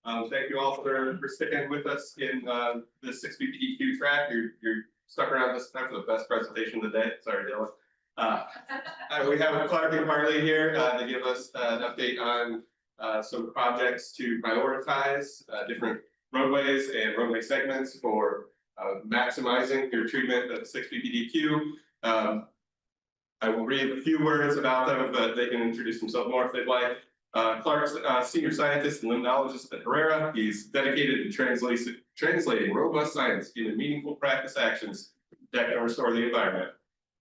Thank you all for sticking with us in the 6PPD-Q track. You're stuck around this time for the best presentation of the day. Sorry, Dylan. We have Clark and Carly here to give us an update on some projects to prioritize different roadways and roadway segments for maximizing your treatment of 6PPD-Q. I will read a few words about them, but they can introduce themselves more if they'd like. Clark's senior scientist and limnologist at Herrera. He's dedicated to translating robust science into meaningful practice actions to protect and restore the environment.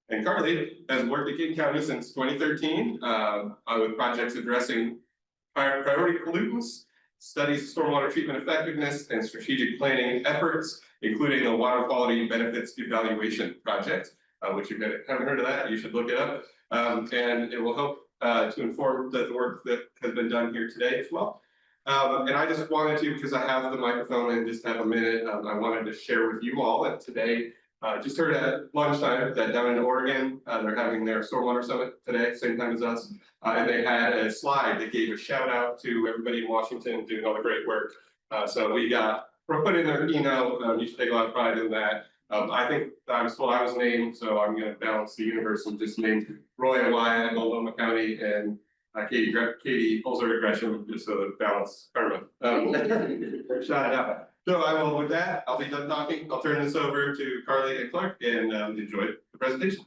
And Carly has worked at King County since 2013 with projects addressing priority pollutants, studies stormwater treatment effectiveness, and strategic planning efforts, including the water quality benefits evaluation project, which if you haven't heard of that, you should look it up. And it will help to inform the work that has been done here today as well. And I just wanted to, because I have the microphone and just have a minute, I wanted to share with you all that today, just heard at lunchtime that down in Oregon, they're having their Stormwater Summit today, same time as us. And they had a slide that gave a shout out to everybody in Washington doing all the great work. So we're putting their keynote, you should take a lot of pride in that. I think I was told I was named, so I'm going to balance the universe and just name Roy and Wyatt, Multnomah County, and Katie Holzer Gresham, just so to balance karma. Shout out. So I will, with that, I'll be done talking. I'll turn this over to Carly and Clark and enjoy the presentation.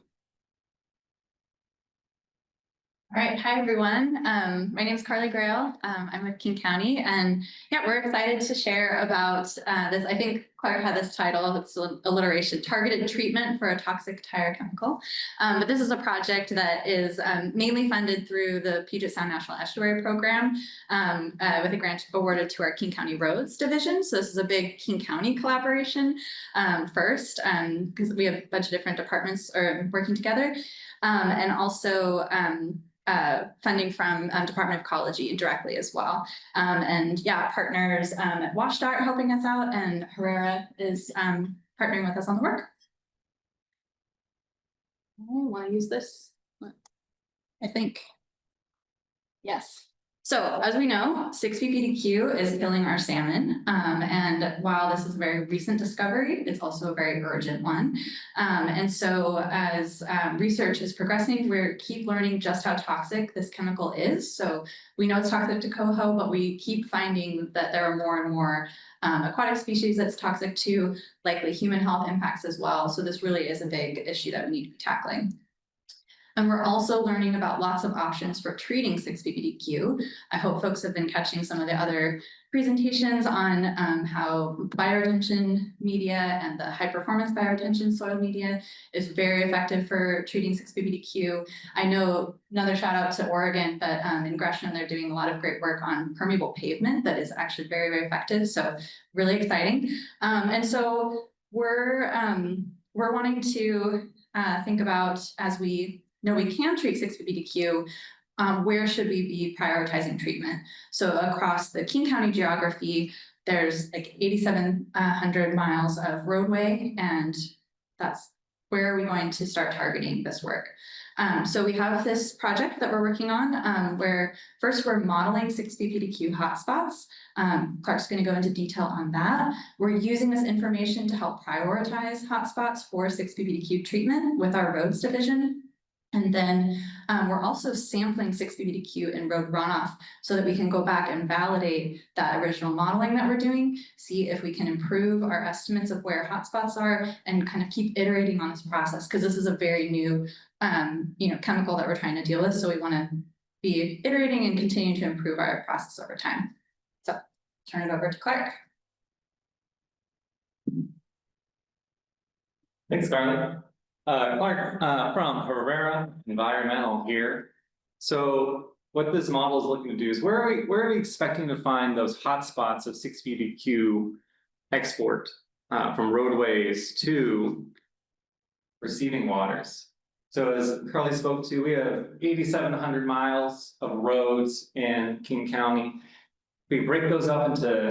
All right, hi everyone. My name is Carly Greyell. I'm with King County, and yeah, we're excited to share about this. I think Clark had this title, it's alliteration, targeted treatment for a toxic tire chemical. But this is a project that is mainly funded through the Puget Sound National Estuary Program with a grant awarded to our King County Roads Division. So this is a big King County collaboration first, because we have a bunch of different departments working together, and also funding from Department of Ecology directly as well. And yeah, partners at WashDOT are helping us out, and Herrera is partnering with us on the work. I want to use this, I think. Yes. So as we know, 6PPD-Q is killing our salmon. And while this is a very recent discovery, it's also a very urgent one. And so as research is progressing, we keep learning just how toxic this chemical is. So we know it's toxic to coho, but we keep finding that there are more and more aquatic species that's toxic to, likely human health impacts as well. So this really is a big issue that we need to be tackling. And we're also learning about lots of options for treating 6PPD-Q. I hope folks have been catching some of the other presentations on how bioretention media and the high performance bioretention soil media is very effective for treating 6PPD-Q. I know another shout out to Oregon, but in Gresham, they're doing a lot of great work on permeable pavement that is actually very, very effective. So really exciting. And so we're wanting to think about, as we know we can treat 6PPD-Q, where should we be prioritizing treatment? So across the King County geography, there's like 8,700 miles of roadway, and that's where we're going to start targeting this work. So we have this project that we're working on where first we're modeling 6PPD-Q hotspots. Clark's going to go into detail on that. We're using this information to help prioritize hotspots for 6PPD-Q treatment with our roads division. And then we're also sampling 6PPD-Q in road runoff so that we can go back and validate that original modeling that we're doing, see if we can improve our estimates of where hotspots are, and kind of keep iterating on this process, because this is a very new chemical that we're trying to deal with. So we want to be iterating and continue to improve our process over time. So turn it over to Clark. Thanks, Carly. Clark from Herrera Environmental here. So what this model is looking to do is where are we expecting to find those hotspots of 6PPD-Q export from roadways to receiving waters. So as Carly spoke to, we have 8,700 miles of roads in King County. We break those up into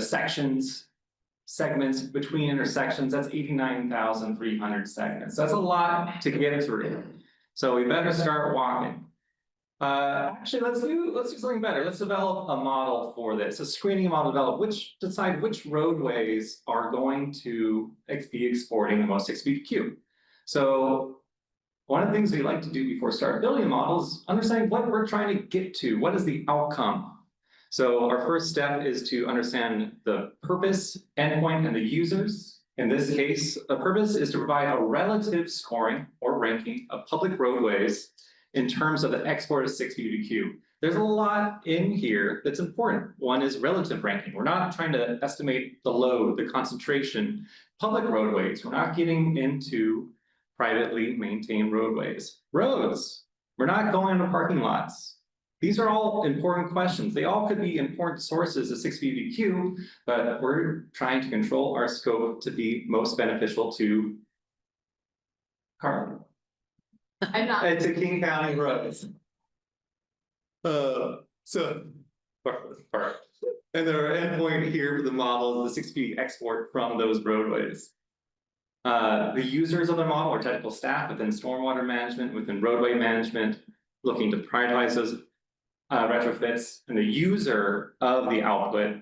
segments between intersections. That's 89,300 segments. That's a lot to get through. So we better start walking. Actually, let's do something better. Let's develop a model for this, a screening model decide which roadways are going to be exporting the most 6PPQ. So one of the things we like to do before start building models, understanding what we're trying to get to, what is the outcome. So our first step is to understand the purpose, endpoint, and the users. In this case, the purpose is to provide a relative scoring or ranking of public roadways in terms of the export of 6PPD-Q. There's a lot in here that's important. One is relative ranking. We're not trying to estimate the load, the concentration. Public roadways, we're not getting into privately maintained roadways. Roads, we're not going into parking lots. These are all important questions. They all could be important sources of 6PPD-Q, but we're trying to control our scope to be most beneficial to Carmen. I'm not. It's a King County roads. And our endpoint here for the model is the 6P export from those roadways. The users of the model are technical staff within stormwater management, within roadway management, looking to prioritize those retrofits, and the user of the output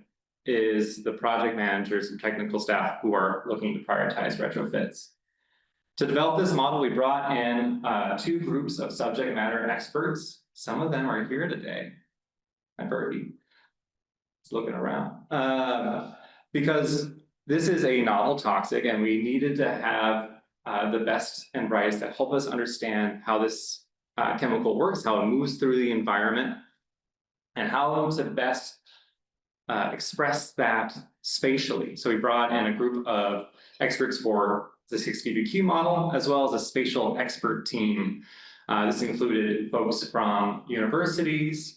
is the project managers and technical staff who are looking to prioritize retrofits. To develop this model, we brought in two groups of subject matter experts. Some of them are here today. Hi, Birdie. Just looking around. Because this is a novel toxic, and we needed to have the best and brightest that help us understand how this chemical works, how it moves through the environment, and how to best express that spatially. So we brought in a group of experts for the 6PPD-Q model, as well as a spatial expert team. This included folks from universities,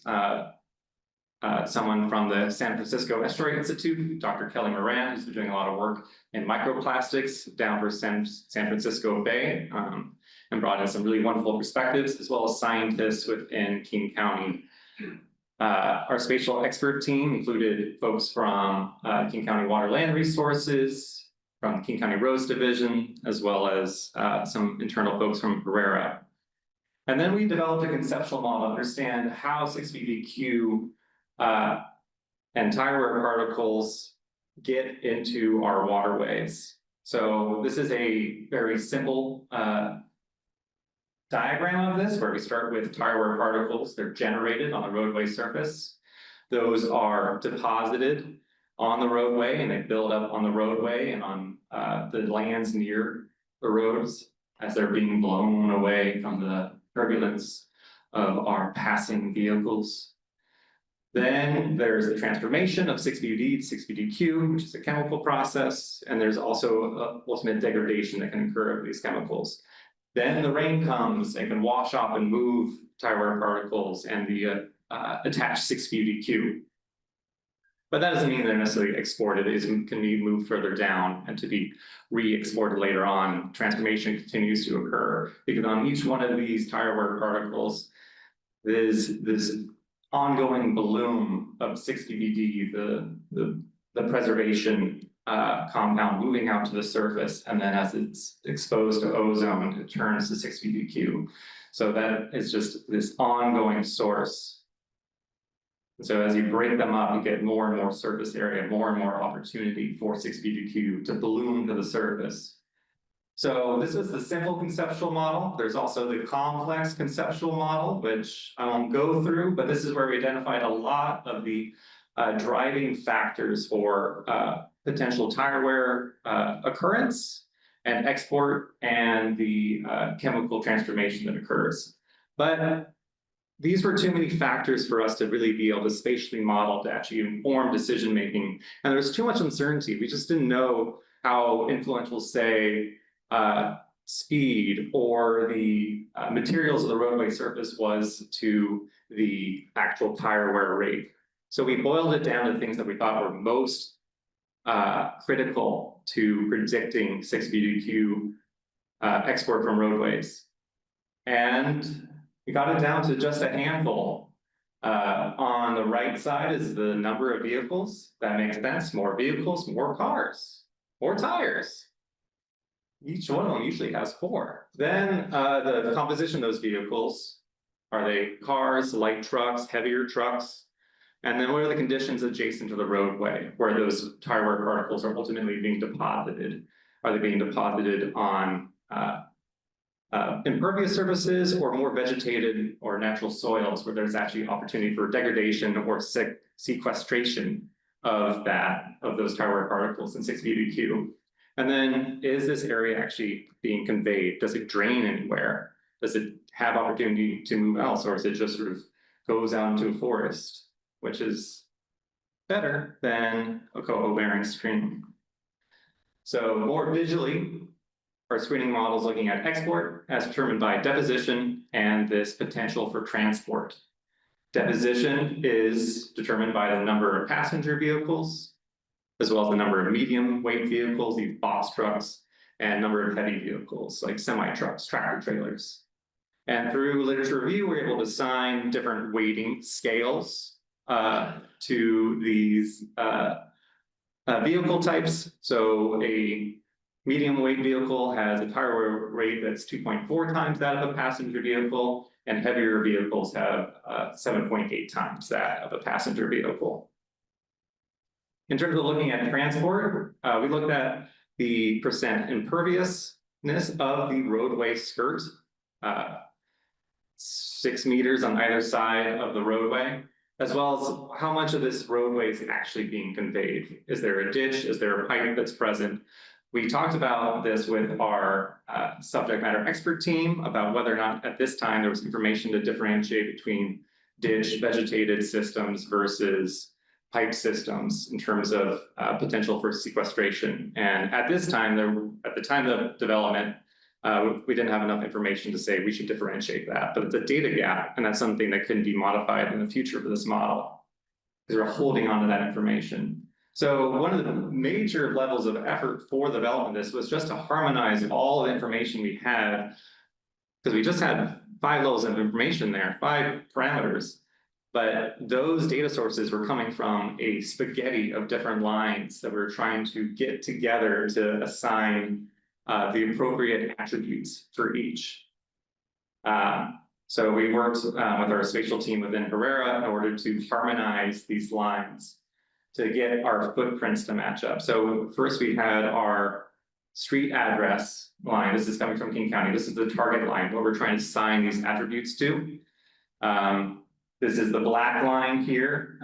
someone from the San Francisco Estuary Institute, Dr. Kelly Moran, who's been doing a lot of work in microplastics down for San Francisco Bay, and brought in some really wonderful perspectives, as well as scientists within King County. Our spatial expert team included folks from King County Water Land Resources, from King County Roads Division, as well as some internal folks from Herrera. And then we developed a conceptual model to understand how 6PPD-Q and tire wear particles get into our waterways. So this is a very simple diagram of this, where we start with tire wear particles. They're generated on the roadway surface. Those are deposited on the roadway, and they build up on the roadway and on the lands near the roads as they're being blown away from the turbulence of our passing vehicles. Then there's the transformation of 6PPD to 6PPD-Q, which is a chemical process, and there's also ultimate degradation that can occur of these chemicals. Then the rain comes and can wash off and move tire wear particles and the attached 6PPD-Q. But that doesn't mean they're necessarily exported. It can be moved further down and to be re-exported later on. Transformation continues to occur because on each one of these tire wear particles, there's this ongoing bloom of 6PPD, the preservation compound moving out to the surface, and then as it's exposed to ozone, it turns to 6PPD-Q. So that is just this ongoing source. So as you break them up, you get more and more surface area, more and more opportunity for 6PPD-Q to bloom to the surface. So this is the simple conceptual model. There's also the complex conceptual model, which I won't go through, but this is where we identified a lot of the driving factors for potential tire wear occurrence and export, and the chemical transformation that occurs. But these were too many factors for us to really be able to spatially model to actually inform decision making, and there was too much uncertainty. We just didn't know how influential, say, speed or the materials of the roadway surface was to the actual tire wear rate. So we boiled it down to things that we thought were most critical to predicting 6PPD-Q export from roadways. And we got it down to just a handful. On the right side is the number of vehicles. That makes sense. More vehicles, more cars, more tires. Each one of them usually has 4. Then the composition of those vehicles Are they cars, light trucks, heavier trucks? And then what are the conditions adjacent to the roadway where those tire wear particles are ultimately being deposited? Are they being deposited on impervious surfaces or more vegetated or natural soils where there's actually opportunity for degradation or sequestration of those tire wear particles in 6PPD-Q? And then is this area actually being conveyed? Does it drain anywhere? Does it have opportunity to move else, or is it just sort of goes out into a forest, which is better than a coho-bearing stream? So more visually, our screening model is looking at export as determined by deposition and this potential for transport. Deposition is determined by the number of passenger vehicles, as well as the number of medium weight vehicles, these box trucks, and number of heavy vehicles like semi-trucks, tractor trailers. And through literature review, we're able to assign different weighting scales to these vehicle types. So a medium weight vehicle has a tire wear rate that's 2.4 times that of a passenger vehicle, and heavier vehicles have 7.8 times that of a passenger vehicle. In terms of looking at transport, we looked at the percent imperviousness of the roadway skirt, 6 meters on either side of the roadway, as well as how much of this roadway is actually being conveyed. Is there a ditch? Is there a pipe that's present? We talked about this with our subject matter expert team about whether or not at this time there was information to differentiate between ditch vegetated systems versus pipe systems in terms of potential for sequestration. And at this time, at the time of development, we didn't have enough information to say we should differentiate that, but it's a data gap, and that's something that couldn't be modified in the future for this model, because we're holding on to that information. So one of the major levels of effort for development of this was just to harmonize all the information we had, because we just had 5 levels of information there, 5 parameters, but those data sources were coming from a spaghetti of different lines that we're trying to get together to assign the appropriate attributes for each. So we worked with our spatial team within Herrera in order to harmonize these lines to get our footprints to match up. So first we had our street address line. This is coming from King County. This is the target line, what we're trying to assign these attributes to. This is the black line here.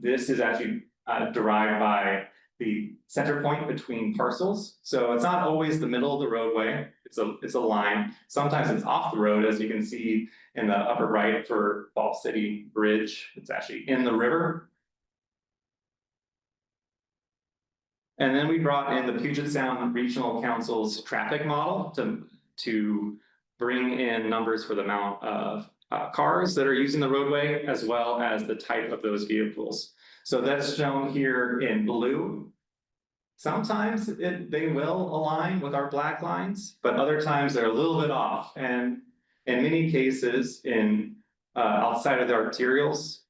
This is actually derived by the center point between parcels. So it's not always the middle of the roadway. It's a line. Sometimes it's off the road, as you can see in the upper right for Fall City Bridge. It's actually in the river. And then we brought in the Puget Sound Regional Council's traffic model to bring in numbers for the amount of cars that are using the roadway, as well as the type of those vehicles. So that's shown here in blue. Sometimes they will align with our black lines, but other times they're a little bit off. And in many cases, outside of the arterials,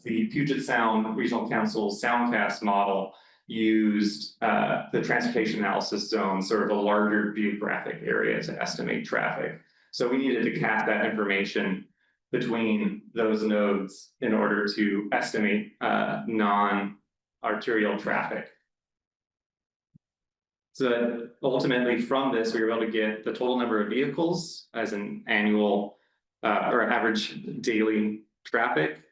the Puget Sound Regional Council's Soundcast model used the transportation analysis zone, sort of a larger geographic area to estimate traffic. So we needed to cast that information between those nodes in order to estimate non-arterial traffic. So ultimately from this, we were able to get the total number of vehicles as an annual or average daily traffic,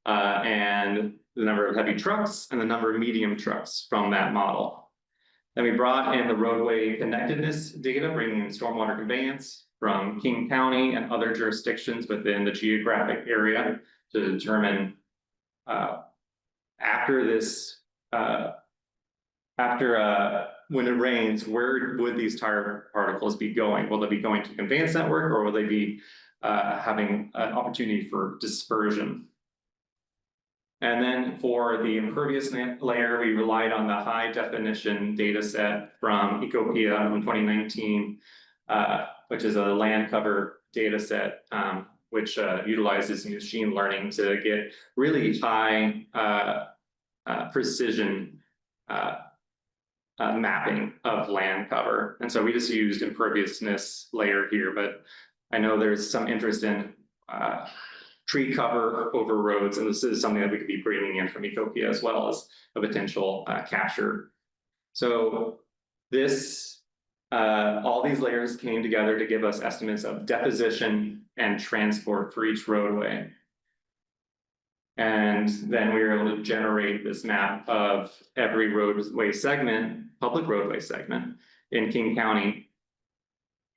and the number of heavy trucks and the number of medium trucks from that model. Then we brought in the roadway connectedness data, bringing in stormwater conveyance from King County and other jurisdictions within the geographic area to determine when it rains, where would these tire particles be going? Will they be going to conveyance network, or will they be having an opportunity for dispersion? And then for the impervious layer, we relied on the high definition data set from Ecopia from 2019, which is a land cover data set, which utilizes machine learning to get really high precision mapping of land cover. And so we just used imperviousness layer here, but I know there's some interest in tree cover over roads, and this is something that we could be bringing in from Ethiopia as well as a potential capture. So this, all these layers came together to give us estimates of deposition and transport for each roadway. And then we were able to generate this map of every roadway segment, public roadway segment in King County,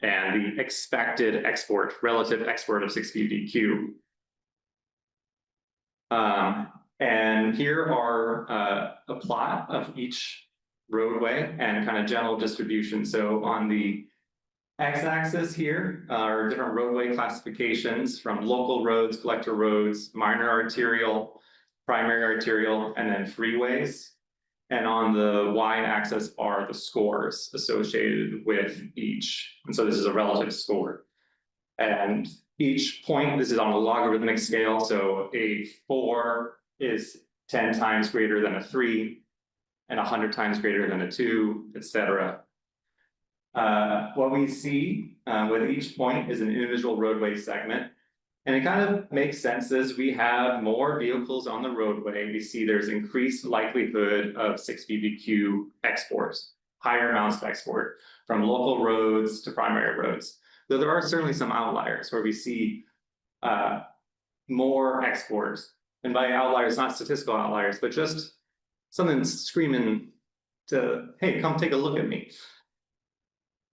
and the expected export, relative export of 6PPD-Q. And here are a plot of each roadway and kind of general distribution. So on the x-axis here are different roadway classifications from local roads, collector roads, minor arterial, primary arterial, and then freeways. And on the y-axis are the scores associated with each. And so this is a relative score. And each point, this is on a logarithmic scale. So a 4 is 10 times greater than a 3, and 100 times greater than a 2, etc. What we see with each point is an individual roadway segment. And it kind of makes sense as we have more vehicles on the roadway, we see there's increased likelihood of 6PPD-Q exports, higher amounts of export from local roads to primary roads. Though there are certainly some outliers where we see more exports. And by outliers, not statistical outliers, but just something screaming to, hey, come take a look at me.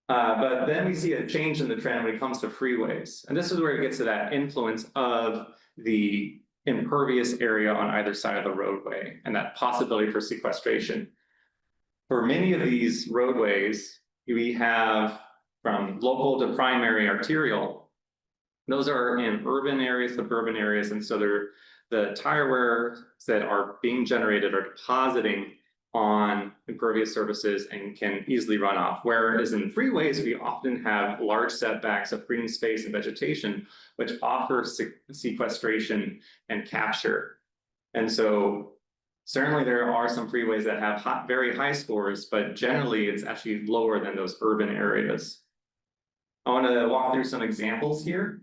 But then we see a change in the trend when it comes to freeways. And this is where it gets to that influence of the impervious area on either side of the roadway and that possibility for sequestration. For many of these roadways, we have from local to primary arterial. Those are in urban areas, suburban areas, and so they're the tire wears that are being generated are depositing on impervious surfaces and can easily run off. Whereas in freeways, we often have large setbacks of green space and vegetation, which offer sequestration and capture. And so certainly there are some freeways that have very high scores, but generally it's actually lower than those urban areas. I want to walk through some examples here.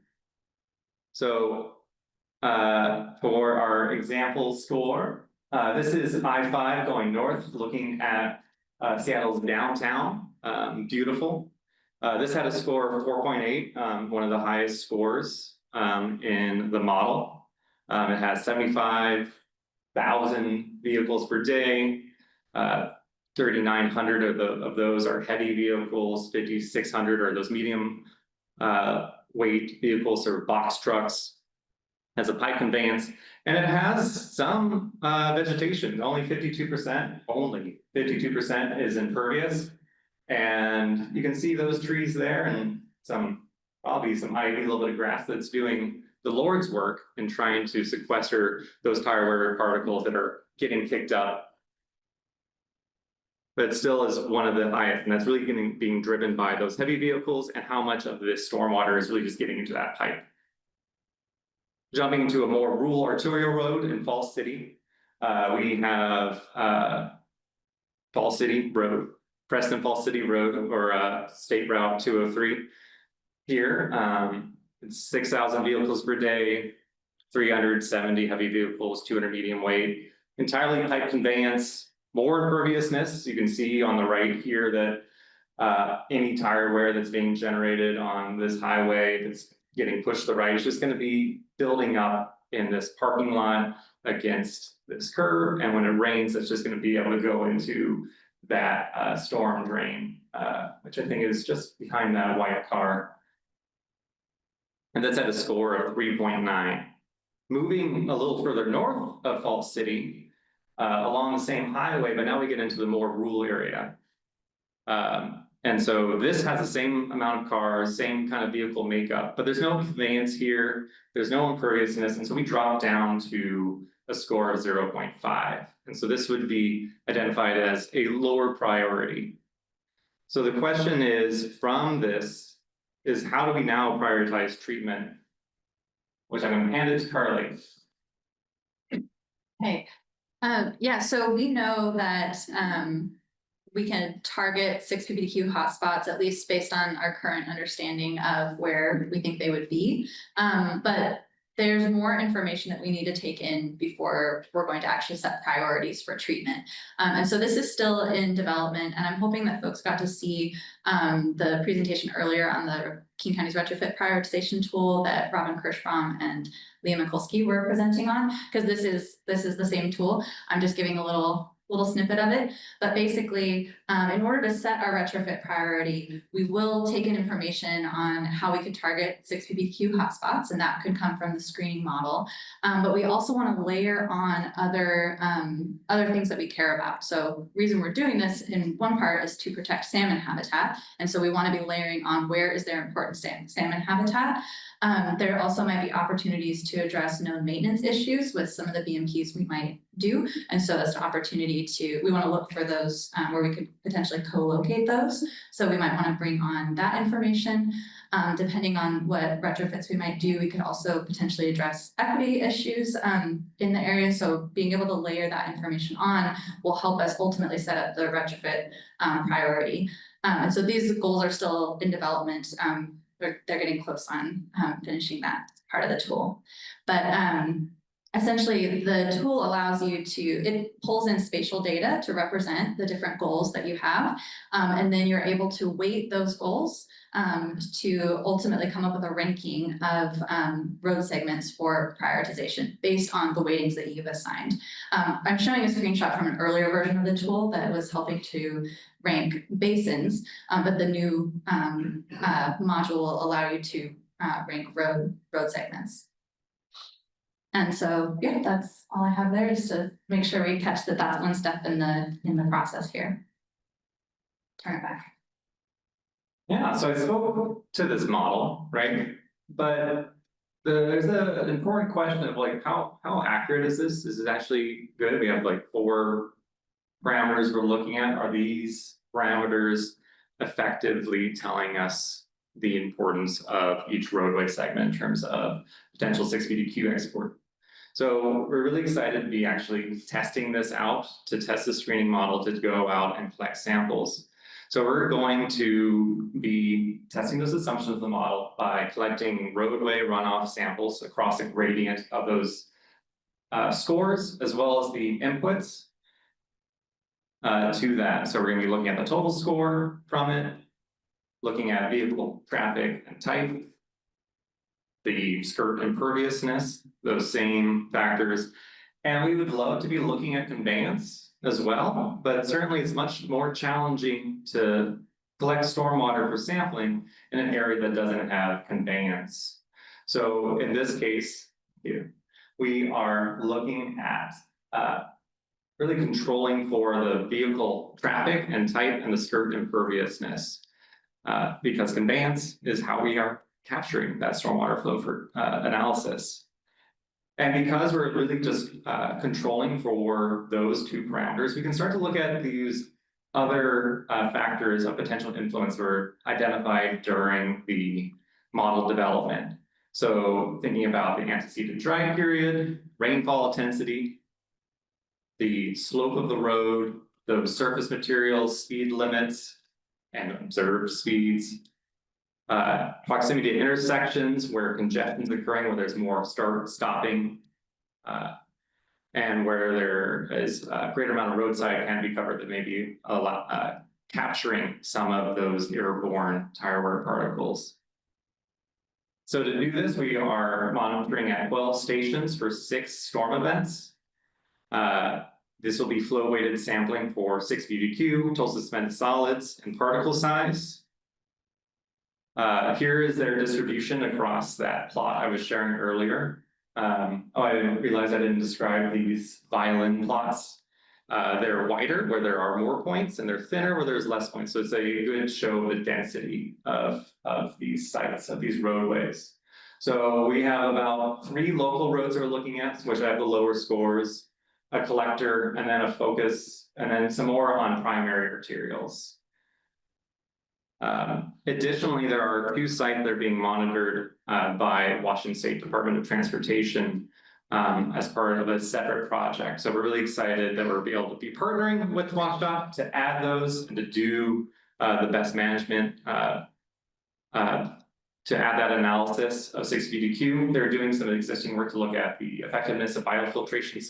So for our example score, this is I-5 going north, looking at Seattle's downtown, beautiful. This had a score of 4.8, one of the highest scores in the model. It has 75,000 vehicles per day. 3,900 of those are heavy vehicles, 5,600 are those medium weight vehicles or box trucks. Has a pipe conveyance, and it has some vegetation, only 52% is impervious. And you can see those trees there and probably some ivy, a little bit of grass that's doing the Lord's work in trying to sequester those tire wear particles that are getting kicked up. But it still is one of the highest, and that's really being driven by those heavy vehicles and how much of this stormwater is really just getting into that pipe. Jumping into a more rural arterial road in Falls City, we have Falls City Road, Preston Falls City Road, or State Route 203. Here, it's 6,000 vehicles per day, 370 heavy vehicles, 200 medium weight, entirely pipe conveyance, more imperviousness. You can see on the right here that any tire wear that's being generated on this highway that's getting pushed to the right is just going to be building up in this parking lot against this curb, and when it rains, it's just going to be able to go into that storm drain, which I think is just behind that white car. And that's at a score of 3.9. Moving a little further north of Falls City, along the same highway, but now we get into the more rural area. And so this has the same amount of cars, same kind of vehicle makeup, but there's no conveyance here, there's no imperviousness, and so we drop down to a score of 0.5. And so this would be identified as a lower priority. So the question is, from this, is how do we now prioritize treatment? Which I'm going to hand it to Carly. Hey, yeah, so we know that we can target 6PPD-Q hotspots, at least based on our current understanding of where we think they would be. But there's more information that we need to take in before we're going to actually set priorities for treatment. And so this is still in development, and I'm hoping that folks got to see the presentation earlier on the King County's retrofit prioritization tool that Robin Kirschbaum and Leah Mikulski were presenting on, because this is the same tool. I'm just giving a little snippet of it, but basically, in order to set our retrofit priority, we will take in information on how we could target 6PPD-Q hotspots, and that could come from the screening model. But we also want to layer on other things that we care about. So reason we're doing this in one part is to protect salmon habitat, and so we want to be layering on where is there important salmon habitat. There also might be opportunities to address known maintenance issues with some of the BMPs we might do. And so that's an opportunity we want to look for those where we could potentially co-locate those. So we might want to bring on that information. Depending on what retrofits we might do, we could also potentially address equity issues in the area. So being able to layer that information on will help us ultimately set up the retrofit priority. And so these goals are still in development. They're getting close on finishing that part of the tool. But essentially, the tool allows you it pulls in spatial data to represent the different goals that you have. And then you're able to weight those goals to ultimately come up with a ranking of road segments for prioritization based on the weightings that you've assigned. I'm showing a screenshot from an earlier version of the tool that was helping to rank basins, but the new module will allow you to rank road segments. And so, yeah, that's all I have there, is to make sure we catch that that's one step in the process here. Turn it back. Yeah, so I spoke to this model, right? But there's an important question of like, how accurate is this? Is it actually good? We have like 4 parameters we're looking at. Are these parameters effectively telling us the importance of each roadway segment in terms of potential 6PPD-Q export? So we're really excited to be actually testing this out, to test the screening model, to go out and collect samples. So we're going to be testing those assumptions of the model by collecting roadway runoff samples across a gradient of those scores, as well as the inputs to that. So we're going to be looking at the total score from it, looking at vehicle traffic and type, the skirt imperviousness, those same factors. And we would love to be looking at conveyance as well, but certainly it's much more challenging to collect stormwater for sampling in an area that doesn't have conveyance. So in this case here, we are looking at really controlling for the vehicle traffic and type and the skirt imperviousness, because conveyance is how we are capturing that stormwater flow for analysis. And because we're really just controlling for those 2 parameters, we can start to look at these other factors of potential influence were identified during the model development. So thinking about the antecedent dry period, rainfall intensity, the slope of the road, those surface materials, speed limits, and observed speeds, proximity to intersections where congestion is occurring, where there's more stopping, and where there is a greater amount of roadside can be covered that may be a lot capturing some of those airborne tire wear particles. So to do this, we are monitoring at 12 stations for 6 storm events. This will be flow weighted sampling for 6PPD-Q, total suspended solids, and particle size. Here is their distribution across that plot I was sharing earlier. I realized I didn't describe these violin plots. They're wider where there are more points, and they're thinner where there's less points. So it's a good show of the density of these sites, of these roadways. So we have about 3 local roads we're looking at, which have the lower scores, a collector, and then a focus, and then some more on primary arterials. Additionally, there are 2 sites that are being monitored by Washington State Department of Transportation as part of a separate project. So we're really excited that we'll be able to be partnering with WashDOT to add those and to do the best management to add that analysis of 6PPD-Q. They're doing some existing work to look at the effectiveness of biofiltration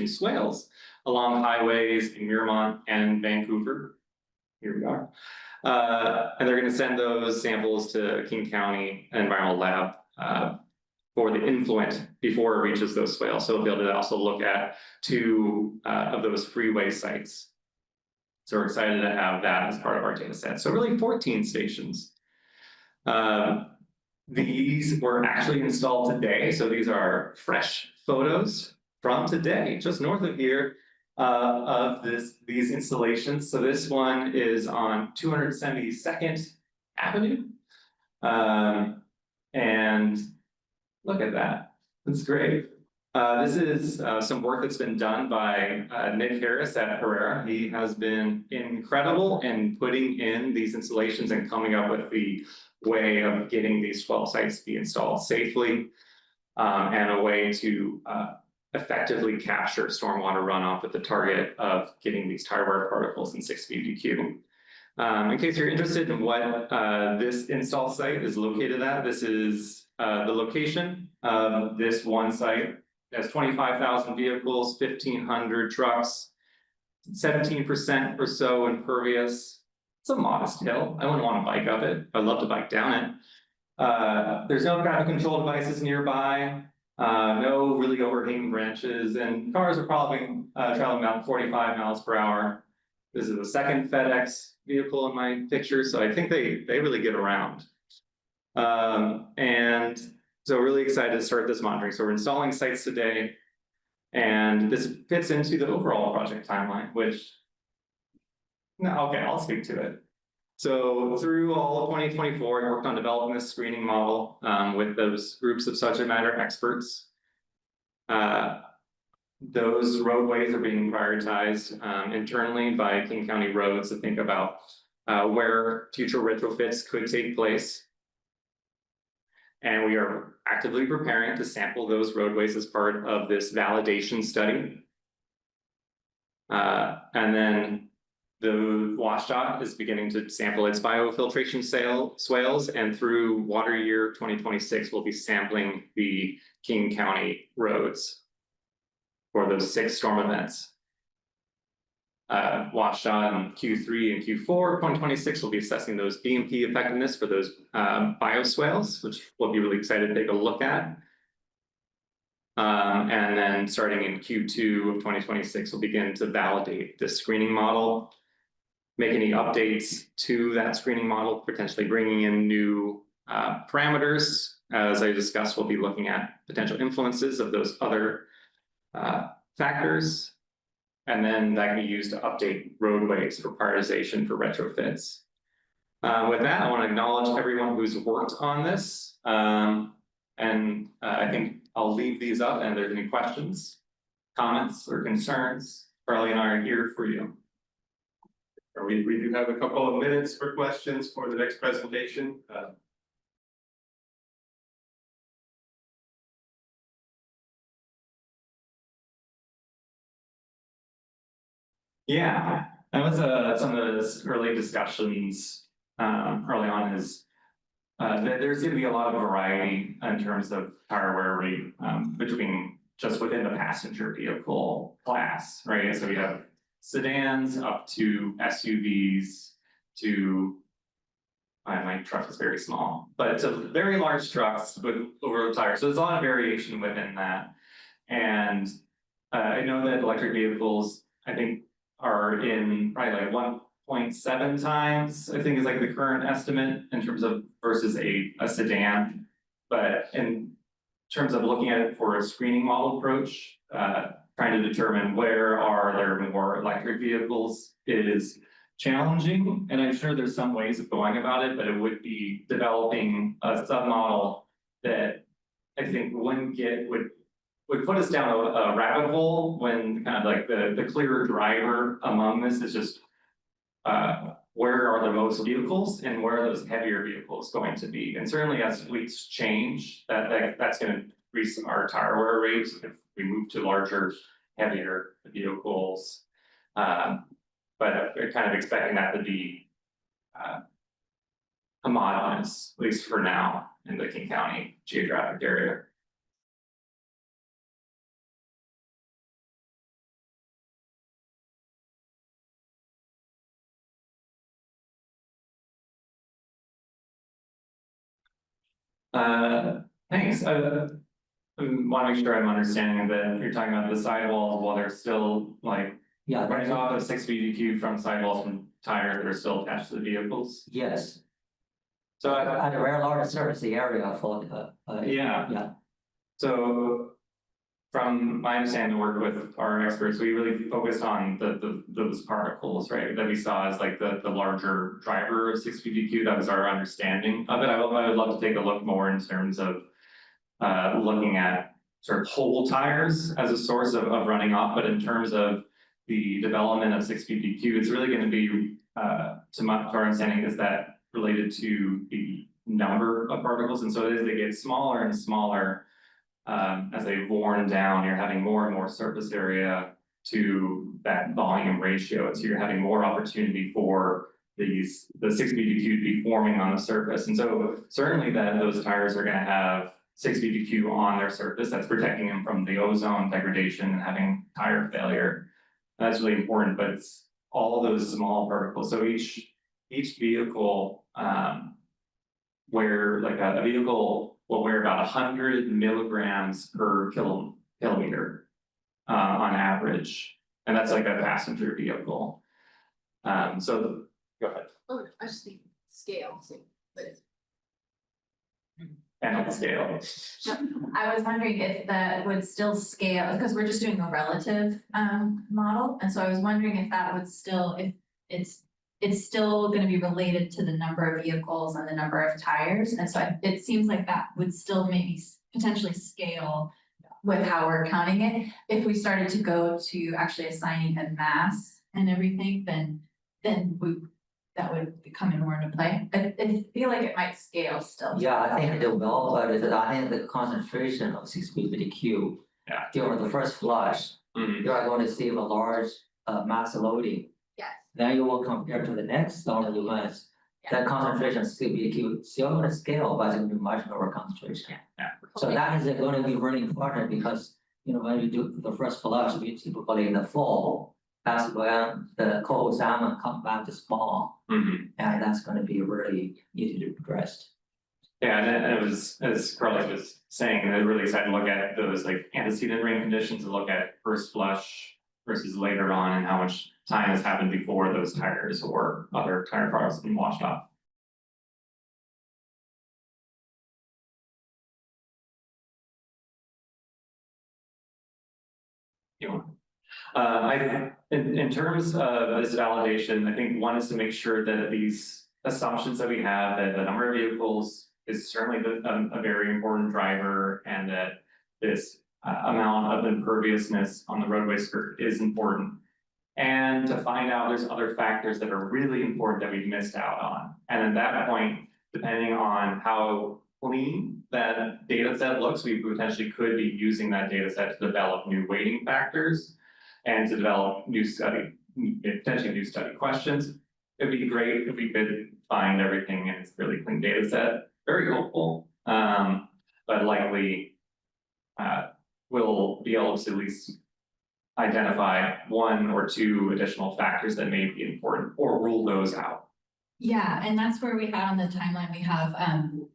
swales along highways in Miramont and Vancouver. Here we are. And they're going to send those samples to King County Environmental Lab for the influent before it reaches those swales. So we'll be able to also look at 2 of those freeway sites. So we're excited to have that as part of our data set. So really 14 stations. These were actually installed today. So these are fresh photos from today, just north of here, of these installations. So this one is on 272nd Avenue. And look at that, that's great. This is some work that's been done by Nick Harris at Herrera. He has been incredible in putting in these installations and coming up with the way of getting these 12 sites to be installed safely, and a way to effectively capture stormwater runoff with the target of getting these tire wear particles in 6PPD-Q. In case you're interested in what this install site is located at, this is the location of this one site. It has 25,000 vehicles, 1,500 trucks, 17% or so impervious. It's a modest hill. I wouldn't want to bike up it. I'd love to bike down it. There's no traffic control devices nearby, no really overhanging branches, and cars are probably traveling about 45 miles per hour. This is the second FedEx vehicle in my picture, so I think they really get around. And so really excited to start this monitoring. So we're installing sites today, and this fits into the overall project timeline, which, no, okay, I'll speak to it. So through all of 2024, I worked on developing this screening model with those groups of subject matter experts. Those roadways are being prioritized internally by King County Roads to think about where future retrofits could take place. And we are actively preparing to sample those roadways as part of this validation study. And then the WashDOT is beginning to sample its biofiltration swales, and through water year 2026, we'll be sampling the King County roads for those 6 storm events. WashDOT in Q3 and Q4 of 2026 will be assessing those BMP effectiveness for those bioswales, which we'll be really excited to take a look at. And then starting in Q2 of 2026, we'll begin to validate this screening model, make any updates to that screening model, potentially bringing in new parameters. As I discussed, we'll be looking at potential influences of those other factors. And then that can be used to update roadways for prioritization for retrofits. With that, I want to acknowledge everyone who's worked on this. And I think I'll leave these up, and if there's any questions, comments, or concerns, Carly and I are here for you. We do have a couple of minutes for questions for the next presentation. Yeah, that was some of those early discussions early on is there's going to be a lot of variety in terms of tire wear rate between just within the passenger vehicle class, right? So we have sedans up to SUVs to my truck is very small, but to very large trucks with over tires. So there's a lot of variation within that. And I know that electric vehicles, I think, are in probably like 1.7 times, I think is like the current estimate in terms of versus a sedan. But in terms of looking at it for a screening model approach, trying to determine where are there more electric vehicles is challenging. And I'm sure there's some ways of going about it, but it would be developing a submodel that I think would put us down a rabbit hole when kind of like the clearer driver among this is just where are the most vehicles and where are those heavier vehicles going to be? And certainly as fleets change, that's going to increase our tire wear rate if we move to larger, heavier vehicles. But we're kind of expecting that to be homogeneous, at least for now, in the King County geographic area. Thanks. I want to make sure I'm understanding that you're talking about the sidewalls while they're still like Yeah, running off of 6PPD-Q from sidewalls from tires that are still attached to the vehicles. yes, So at a very large surface area for the, yeah. yeah. So from my understanding, to work with our experts, we really focused on those particles, right? That we saw as like the larger driver of 6PPD-Q. That was our understanding of it. I would love to take a look more in terms of looking at sort of whole tires as a source of running off, but in terms of the development of 6PPD-Q, it's really going to be, to our understanding, is that related to the number of particles, and so as they get smaller and smaller, as they've worn down, you're having more and more surface area to that volume ratio, and so you're having more opportunity for the 6PPD-Q to be forming on the surface, and so certainly that those tires are going to have 6PPD-Q on their surface. That's protecting them from the ozone degradation and having tire failure. That's really important, but it's all those small particles. So each vehicle, where like a vehicle will weigh about 100 milligrams per kilometer on average, and that's like a passenger vehicle. So go ahead. Oh, I just think scale, but. And on the scale. I was wondering if that would still scale, because we're just doing a relative model, and so I was wondering if that would still, if it's still gonna be related to the number of vehicles and the number of tires, and so it seems like that would still maybe potentially scale with how we're counting it. If we started to go to actually assigning a mass and everything, then that would come in more into play. I feel like it might scale still. Yeah, I think it will, but I think the concentration of 6PPD-Q. Yeah. During the first flush, you are going to see a large mass loading. Yes. Then you will compare to the next storm events. That concentration of 6PPD-Q still going to scale, but it's going to be much lower concentration. Yeah. So that is going to be really important because, you know, when you do the first flush, we typically in the fall, that's when the cold salmon come back to spawn. And that's going to be really easy to address. Yeah, and it was, as Carly was saying, they're really excited to look at those like antecedent rain conditions and look at first flush versus later on and how much time has happened before those tires or other tire products have been washed off. In terms of this validation, I think one is to make sure that these assumptions that we have, that the number of vehicles is certainly a very important driver, and that this amount of imperviousness on the roadway skirt is important. And to find out there's other factors that are really important that we've missed out on. And at that point, depending on how clean that data set looks, we potentially could be using that data set to develop new weighting factors and to develop potentially new study questions. It'd be great if we could find everything in this really clean data set. Very hopeful, but likely we'll be able to at least identify one or two additional factors that may be important or rule those out. Yeah, and that's where we had on the timeline,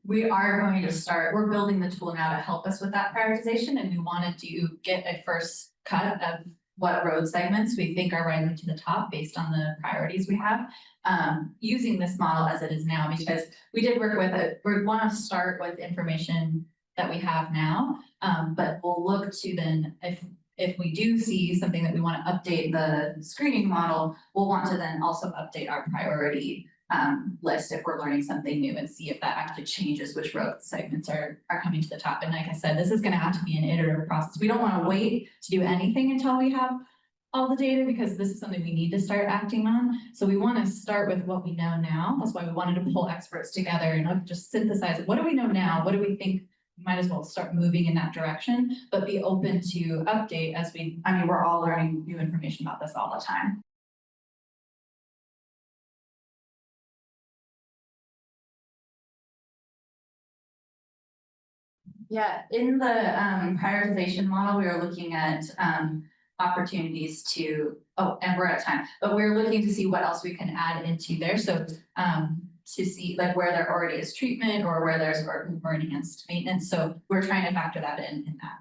we are going to start, we're building the tool now to help us with that prioritization, and we wanted to get a first cut of what road segments we think are rising to the top based on the priorities we have. Using this model as it is now, because we did work with it, we want to start with information that we have now, but we'll look to then, if we do see something that we want to update the screening model, we'll want to then also update our priority list if we're learning something new, and see if that actually changes which road segments are coming to the top. And like I said, this is going to have to be an iterative process. We don't want to wait to do anything until we have all the data, because this is something we need to start acting on. So we want to start with what we know now. That's why we wanted to pull experts together and just synthesize it. What do we know now? What do we think might as well start moving in that direction, but be open to update as we're all learning new information about this all the time. Yeah, in the prioritization model, we were looking at opportunities to, oh, and we're out of time, but we're looking to see what else we can add into there. So to see like where there already is treatment or where there's more enhanced maintenance. So we're trying to factor that in that.